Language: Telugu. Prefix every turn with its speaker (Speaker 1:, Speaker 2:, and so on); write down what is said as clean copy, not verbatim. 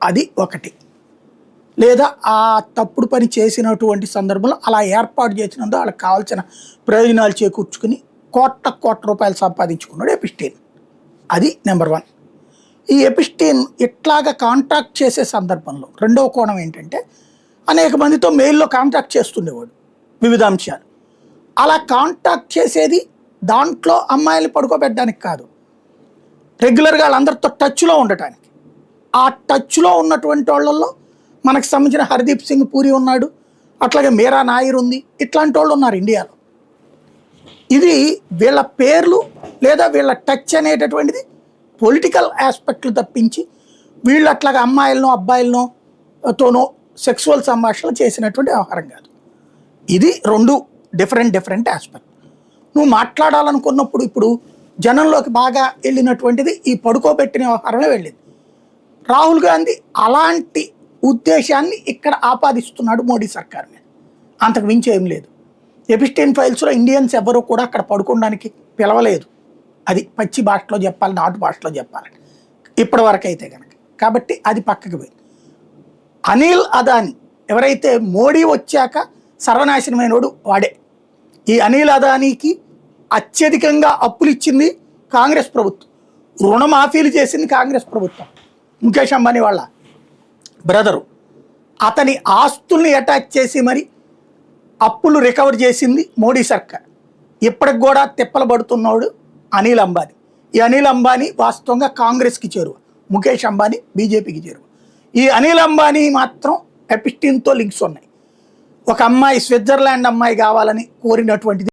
Speaker 1: అది ఒకటి. లేదా ఆ తప్పుడు పని చేసినటువంటి సందర్భంలో అలా ఏర్పాటు చేసినందుకు వాళ్ళకి కావాల్సిన ప్రయోజనాలు చేకూర్చుకుని కోట్ల రూపాయలు సంపాదించుకున్నాడు ఎపిస్టీన్. అది నెంబర్ 1. ఈ ఎపిస్టీన్ ఇట్లాగా కాంటాక్ట్ చేసే సందర్భంలో రెండవ కోణం ఏంటంటే అనేక మందితో మెయిల్లో కాంటాక్ట్ చేస్తుండేవాడు వివిధ అంశాలు. అలా కాంటాక్ట్ చేసేది దాంట్లో అమ్మాయిల్ని పడుకోబెట్టడానికి కాదు, రెగ్యులర్గా వాళ్ళందరితో టచ్లో ఉండటానికి. ఆ టచ్లో ఉన్నటువంటి వాళ్ళల్లో మనకు సంబంధించిన హర్దీప్ సింగ్ పూరి ఉన్నాడు, అట్లాగే మీరా నాయర్ ఉంది, ఇట్లాంటి వాళ్ళు ఉన్నారు ఇండియాలో. ఇది వీళ్ళ పేర్లు లేదా వీళ్ళ టచ్ అనేటటువంటిది పొలిటికల్ ఆస్పెక్ట్లు తప్పించి వీళ్ళు అట్లాగా అమ్మాయిలనో అబ్బాయిలనో తోనో సెక్సువల్ సంభాషణలు చేసినటువంటి వ్యవహారం కాదు. ఇది 2 డిఫరెంట్ ఆస్పెక్ట్. నువ్వు మాట్లాడాలనుకున్నప్పుడు ఇప్పుడు జనంలోకి బాగా వెళ్ళినటువంటిది ఈ పడుకోబెట్టిన వ్యవహారమే వెళ్ళింది. రాహుల్ గాంధీ అలాంటి ఉద్దేశాన్ని ఇక్కడ ఆపాదిస్తున్నాడు మోడీ సర్కార్ మీద, అంతకు మించి ఏం లేదు. ఎపిస్టీన్ ఫైల్స్లో ఇండియన్స్ ఎవరు కూడా అక్కడ పడుకోవడానికి పిలవలేదు. అది పచ్చి భాషలో చెప్పాలి, నాటు భాషలో చెప్పాలని ఇప్పటి వరకు అయితే కనుక. కాబట్టి అది పక్కకి పోయింది. అనిల్ అదానీ ఎవరైతే మోడీ వచ్చాక సర్వనాశనమైనోడు వాడే. ఈ అనిల్ అదానీకి అత్యధికంగా అప్పులు ఇచ్చింది కాంగ్రెస్ ప్రభుత్వం, రుణమాఫీలు చేసింది కాంగ్రెస్ ప్రభుత్వం. ముఖేష్ అంబానీ వాళ్ళ బ్రదరు అతని ఆస్తుల్ని అటాచ్ చేసి మరి అప్పులు రికవర్ చేసింది మోడీ సర్కార్. ఇప్పటికి కూడా తిప్పలు పడుతున్నాడు అనిల్ అంబానీ. ఈ అనిల్ అంబానీ వాస్తవంగా కాంగ్రెస్కి చేరువ, ముఖేష్ అంబానీ బీజేపీకి చేరువ. ఈ అనిల్ అంబానీ మాత్రం ఎపిస్టీన్తో లింక్స్ ఉన్నాయి. ఒక అమ్మాయి స్విట్జర్లాండ్ అమ్మాయి కావాలని కోరినటువంటిది